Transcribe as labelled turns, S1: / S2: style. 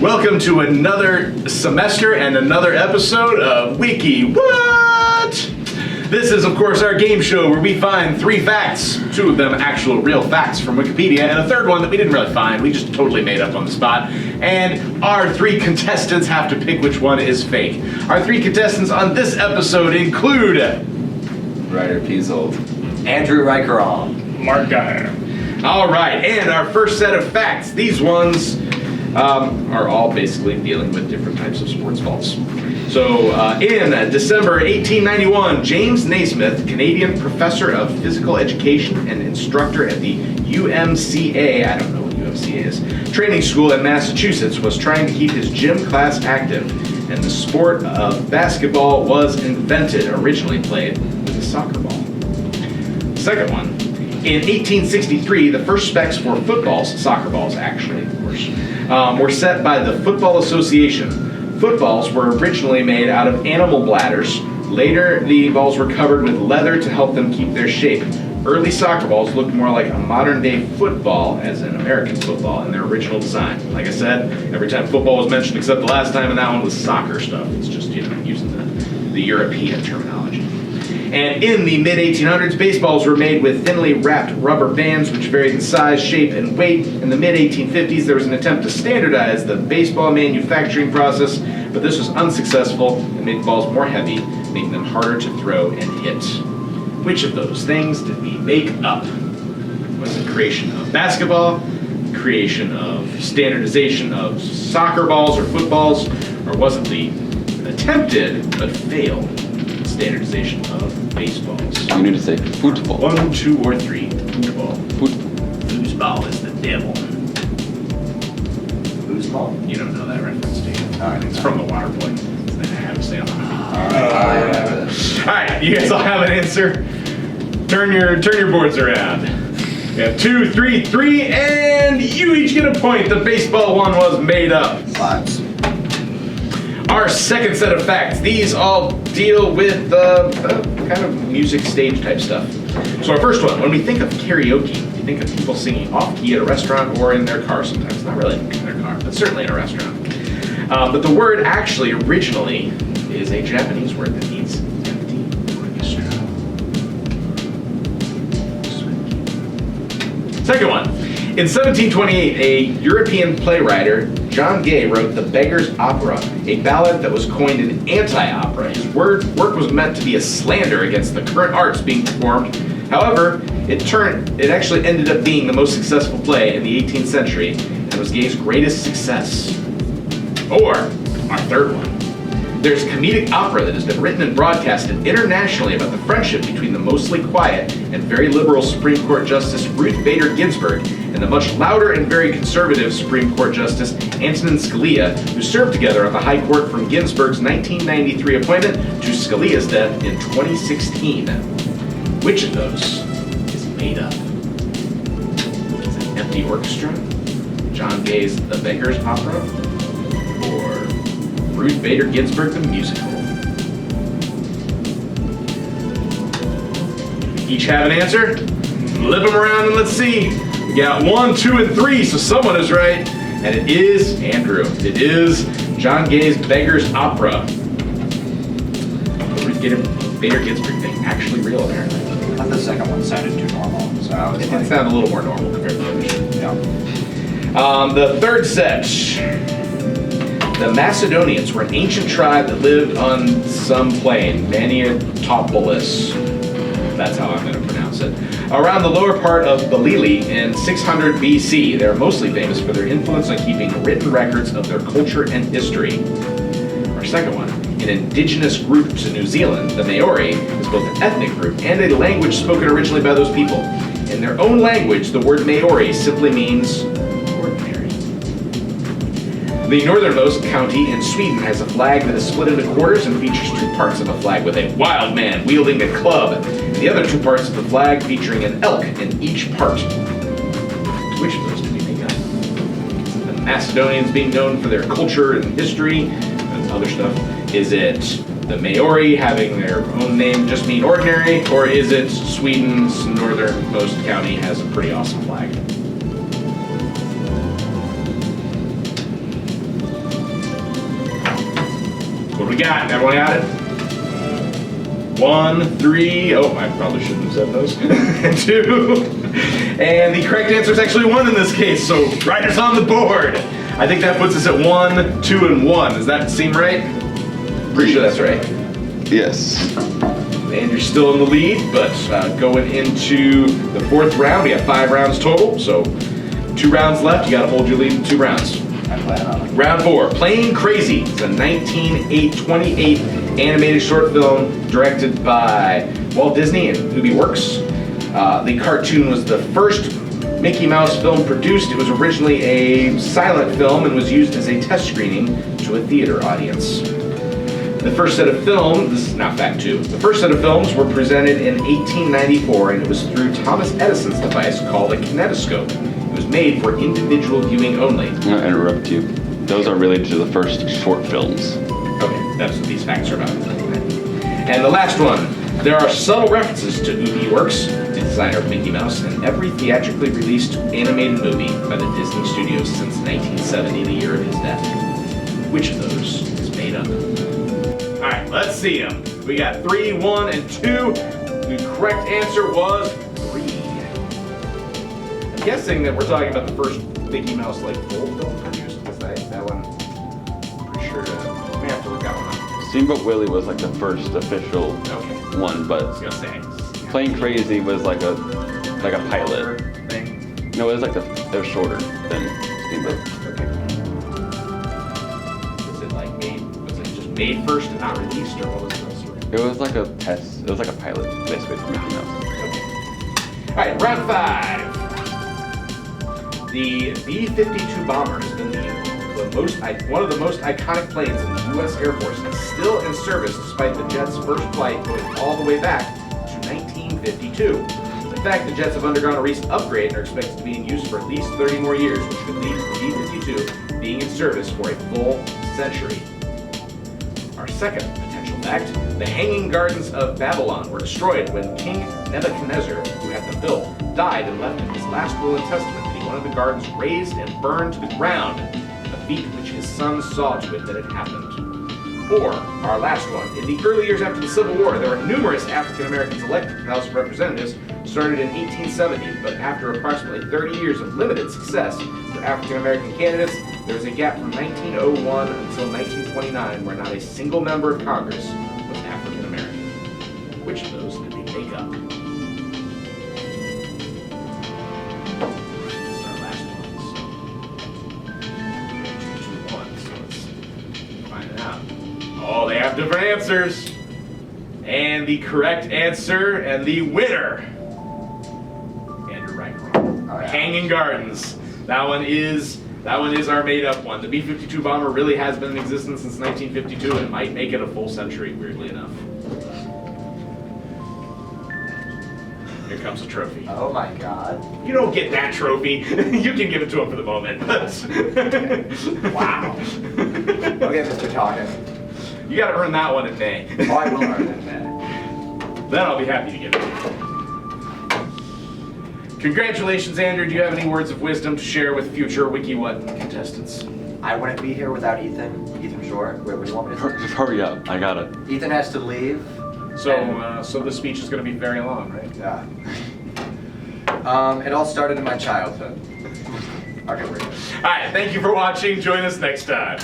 S1: Welcome to another semester and another episode of Wiki. What? This is, of course, our game show where we find 3 facts, 2 of them actual real facts from Wikipedia, and a third one that we didn't really find, we just totally made up on the spot. And our 3 contestants have to pick which one is fake. Our 3 contestants on this episode include
S2: Ryder Peasold,
S3: Andrew Rykerall,
S4: Mark Geyer.
S1: All right, and our first set of facts. These ones are all basically dealing with different types of sports balls. So in December 1891, James Naismith, Canadian professor of physical education and instructor at the UMCA, I don't know what UMCA is, training school in Massachusetts, was trying to keep his gym class active, and the sport of basketball was invented, originally played with a soccer ball. Second one. In 1863, the first specs for footballs, soccer balls actually, of course, were set by the Football Association. Footballs were originally made out of animal bladders. Later, the balls were covered with leather to help them keep their shape. Early soccer balls looked more like a modern-day football, as in American football, in their original design. Like I said, every time football was mentioned, except the last time, and that one was soccer stuff. It's just, using the European terminology. And in the mid-1800s, baseballs were made with thinly wrapped rubber bands, which varied in size, shape, and weight. In the mid-1850s, there was an attempt to standardize the baseball manufacturing process, but this was unsuccessful and made the balls more heavy, making them harder to throw and hit. Which of those things did we make up? Was it creation of basketball, creation of standardization of soccer balls or footballs, or was it the attempted but failed standardization of baseballs?
S2: You need to say football.
S1: 1, 2, or 3. Football. Foosball is the devil.
S3: Foosball?
S1: You don't know that reference, do you?
S3: Alright,
S1: It's from the Waterboy. They have to say on the movie. Alright, you guys all have an answer. Turn your boards around. We have 2, 3, 3, and you each get a point. The baseball one was made up.
S3: 5.
S1: Our second set of facts, these all deal with kind of music stage type stuff. So our first one, when we think of karaoke, we think of people singing off-key at a restaurant or in their car sometimes. Not really in their car, but certainly in a restaurant. But the word actually originally is a Japanese word that means empty orchestra. Second one. In 1728, a European playwright, John Gay, wrote The Beggar's Opera, a ballad that was coined an anti-opera. His work was meant to be a slander against the current arts being performed. However, it actually ended up being the most successful play in the 18th century and was Gay's greatest success. Or, our third one. There's comedic opera that has been written and broadcasted internationally about the friendship between the mostly quiet and very liberal Supreme Court Justice Ruth Bader Ginsburg and the much louder and very conservative Supreme Court Justice Antonin Scalia, who served together on the High Court from Ginsburg's 1993 appointment to Scalia's death in 2016. Which of those is made up? Is it Empty Orchestra, John Gay's The Beggar's Opera, or Ruth Bader Ginsburg the musical? Each have an answer? Flip them around and let's see. We got 1, 2, and 3, so someone is right. And it is Andrew. It is John Gay's Beggar's Opera. The Ruth Bader Ginsburg thing actually real, apparently.
S3: I thought the second one sounded too normal, so I was
S1: It
S3: like,
S1: sounded a little more normal compared to the other shit.
S3: yeah.
S1: The third set. The Macedonians were an ancient tribe that lived on some plain, Maniatopolis. That's how I'm going to pronounce it. Around the lower part of Balili in 600 BC. They're mostly famous for their influence on keeping written records of their culture and history. Our second one. An indigenous group to New Zealand, the Maori, is both an ethnic group and a language spoken originally by those people. In their own language, the word Maori simply means ordinary. The northernmost county in Sweden has a flag that is split into quarters and features 2 parts of a flag with a wild man wielding a club, and the other 2 parts of the flag featuring an elk in each part. Which of those do we make up? The Macedonians being known for their culture and history and other stuff. Is it the Maori having their own name just mean ordinary, or is it Sweden's northernmost county has a pretty awesome flag? got? Everyone got it? 1, 3. Oh, I probably shouldn't have said those. 2. And the correct answer is actually 1 in this case, so Ryder's on the board. I think that puts us at 1, 2, and 1. Does that seem right? Pretty sure that's right.
S2: Yes.
S1: And you're still in the lead, but going into the 4th round, we have 5 rounds total, so 2 rounds left. You got to hold your lead in 2 rounds.
S3: I plan on it.
S1: Round 4, Plain Crazy. It's a 1928 animated short film directed by Walt Disney and Ubi Works. The cartoon was the first Mickey Mouse film produced. It was originally a silent film and was used as a test screening to a theater audience. The first set of films, this is not fact 2, the first set of films were presented in 1894, and it was through Thomas Edison's device called a kinetoscope. It was made for individual viewing only.
S2: I'm going to interrupt you. Those are related to the first short films.
S1: Okay, that's what these facts are about. And the last one, there are subtle references to Ubi Works, the designer of Mickey Mouse, in every theatrically released animated movie by the Disney Studios since 1970, the year of his death. Which of those is made up? All right, let's see them. We got 3, 1, and 2. The correct answer was 3. I'm guessing that we're talking about the first Mickey Mouse like full film produced. Because that one, I'm pretty sure we have to look that one up.
S2: Steamboat Willie was like the first official one,
S1: I
S2: but
S1: was gonna say.
S2: Plain Crazy was like a pilot.
S1: Thing.
S2: No, it was it was shorter than Steamboat.
S1: Okay. Was it just made first and not released, or what was the story?
S2: It was like a test. It was like a pilot, basically, for Mickey Mouse.
S1: Okay. All right, round 5. The B-52 bomber has been one of the most iconic planes in the U.S. Air Force and still in service despite the jet's first flight going all the way back to 1952. In fact, the jets have undergone a recent upgrade and are expected to be in use for at least 30 more years, which could lead to the B-52 being in service for a full century. Our second potential fact, the Hanging Gardens of Babylon were destroyed when King Nebuchadnezzar, who had them built, died and left in his last will and testament that he wanted the gardens razed and burned to the ground, a feat which his son saw to it that it happened. Or, our last one, in the early years after the Civil War, there were numerous African Americans elected to the House of Representatives, started in 1870, but after approximately 30 years of limited success for African American candidates, there was a gap from 1901 until 1929 where not a single member of Congress was African American. Which of those did they make up? This is our last one, so 2, 2, 1, so let's find it out. Oh, they have different answers. And the correct answer and the winner, Andrew Reichel.
S3: Oh, yeah.
S1: Hanging Gardens. That one is our made-up one. The B-52 bomber really has been in existence since 1952 and might make it a full century, weirdly enough. Here comes a trophy.
S3: Oh my god.
S1: You don't get that trophy. You can give it to him for the moment.
S3: Wow. Okay, Mr. Talkin.
S1: You gotta earn that one in May.
S3: Oh, I will earn it, man.
S1: Then I'll be happy to give it to you. Congratulations, Andrew. Do you have any words of wisdom to share with future Wiki What contestants?
S3: I wouldn't be here without Ethan. Ethan Shore. Wait, what do you want me to say?
S2: Just hurry up. I got it.
S3: Ethan has to leave.
S1: So the speech is going to be very long, right?
S3: Yeah. It all started in my childhood. Okay, we're good.
S1: All right, thank you for watching. Join us next time.